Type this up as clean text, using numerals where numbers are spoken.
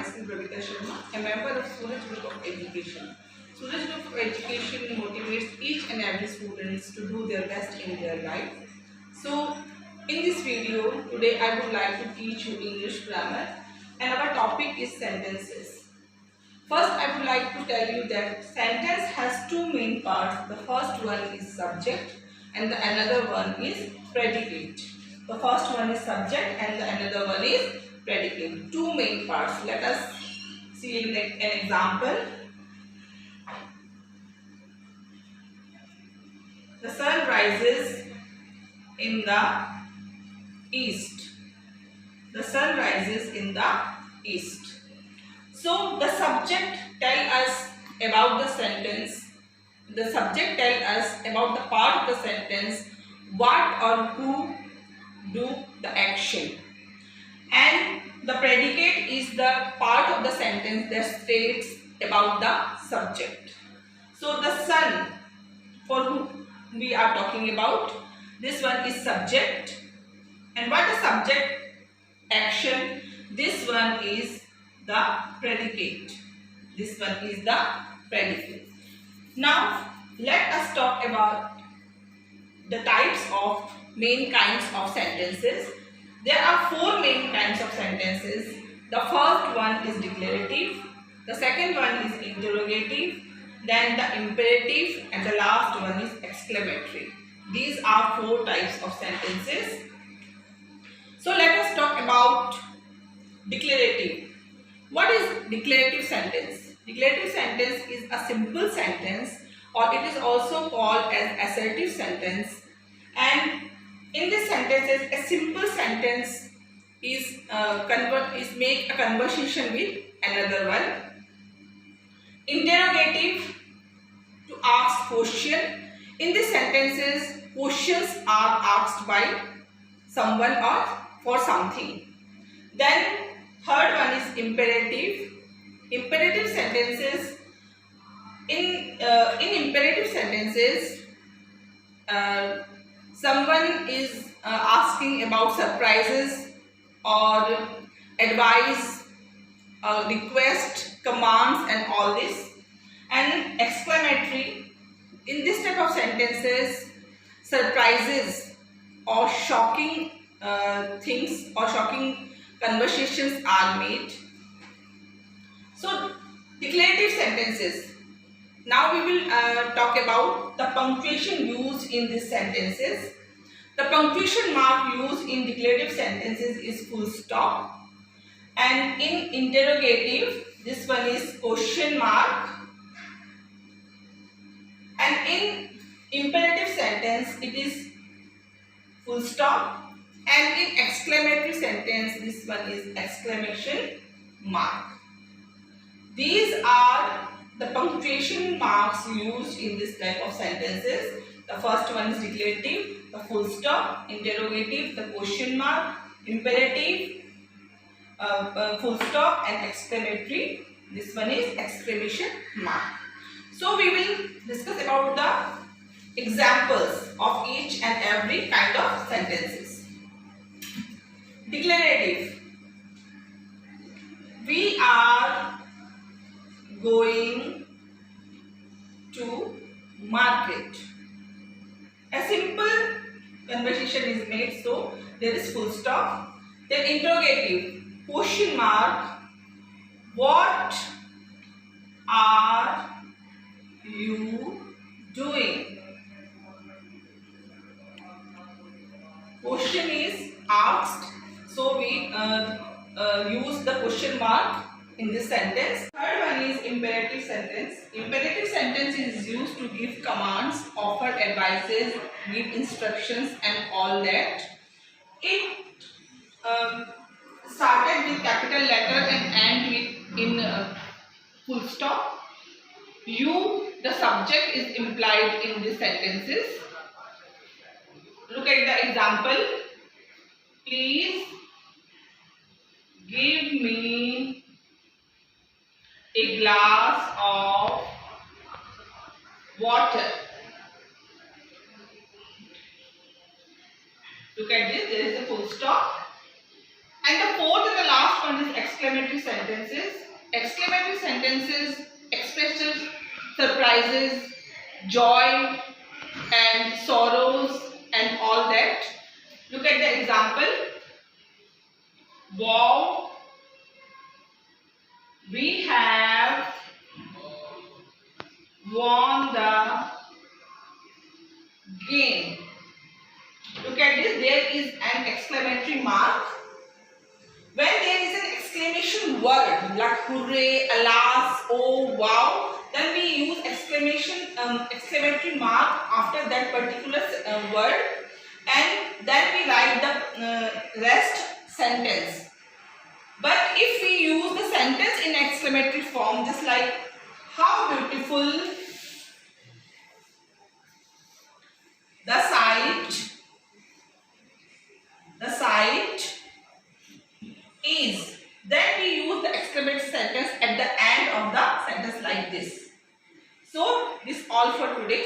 myself Ravita Sharma, a member of SURAJ Group of Education. SURAJ Group of Education motivates each and every students to do their best in their life. So, in this video, today I would like to teach you English grammar, and our topic is sentences. First, I would like to tell you that sentence has two main parts. The first one is subject and the another one is predicate. The first one is subject and the another one is predicate. Two main parts. Let us see an example. The sun rises in the east. The sun rises in the east. So the subject tells us about the sentence. The subject tells us about the part of the sentence, what or who do the action. And the predicate is the part of the sentence that states about the subject. So the sun, for whom we are talking about, this one is subject. And what is subject? Action. This one is the predicate. This one is the predicate. Now let us talk about the types of main kinds of sentences. There are four main kinds of sentences. The first one is declarative, the second one is interrogative, then the imperative, and the last one is exclamatory. These are four types of sentences. So let us talk about declarative. What is declarative sentence? Declarative sentence is a simple sentence, or it is also called as assertive sentence. And in this sentences, a simple sentence is make a conversation with another one. Interrogative, to ask question. In these sentences, questions are asked by someone or for something. Then third one is imperative. Imperative sentences. In imperative sentences, someone is asking about surprises or advice, request, commands, and all this. And exclamatory, in this type of sentences, surprises or shocking things or shocking conversations are made. So declarative sentences. Now we will talk about the punctuation used in these sentences. The punctuation mark used in declarative sentences is full stop, and in interrogative this one is question mark, and in imperative sentence it is full stop, and in exclamatory sentence this one is exclamation mark. These are the punctuation marks used in this type of sentences. The first one is declarative, the full stop, interrogative, the question mark, imperative, full stop, and exclamatory. This one is exclamation mark. So we will discuss about the examples of each and every kind of sentences. Declarative. We are going to market. A simple conversation is made, so there is full stop. Then interrogative, question mark, what are you doing? Question is asked, so we use the question mark in this sentence. Third one is imperative sentence. Imperative sentence is used to give commands, offer advices, give instructions, and all that. It started with capital letter and end with in full stop. You, the subject, is implied in these sentences. Look at the example. Please give me a glass of water. Look at this, there is a full stop. And the fourth and the last one is exclamatory exclamatory sentences. Exclamatory sentences express surprises, joy and sorrows and all that. Look at the example. Wow, we have won the game. Look at this, there is an exclamatory mark. When there is an exclamation word like hooray, alas, oh, wow, then we use exclamatory mark after that particular word, and then we write the rest sentence. But if we use the sentence in exclamatory form, just like how beautiful the sight is, then we use the exclamatory sentence at the end of the sentence like this. So this all for today.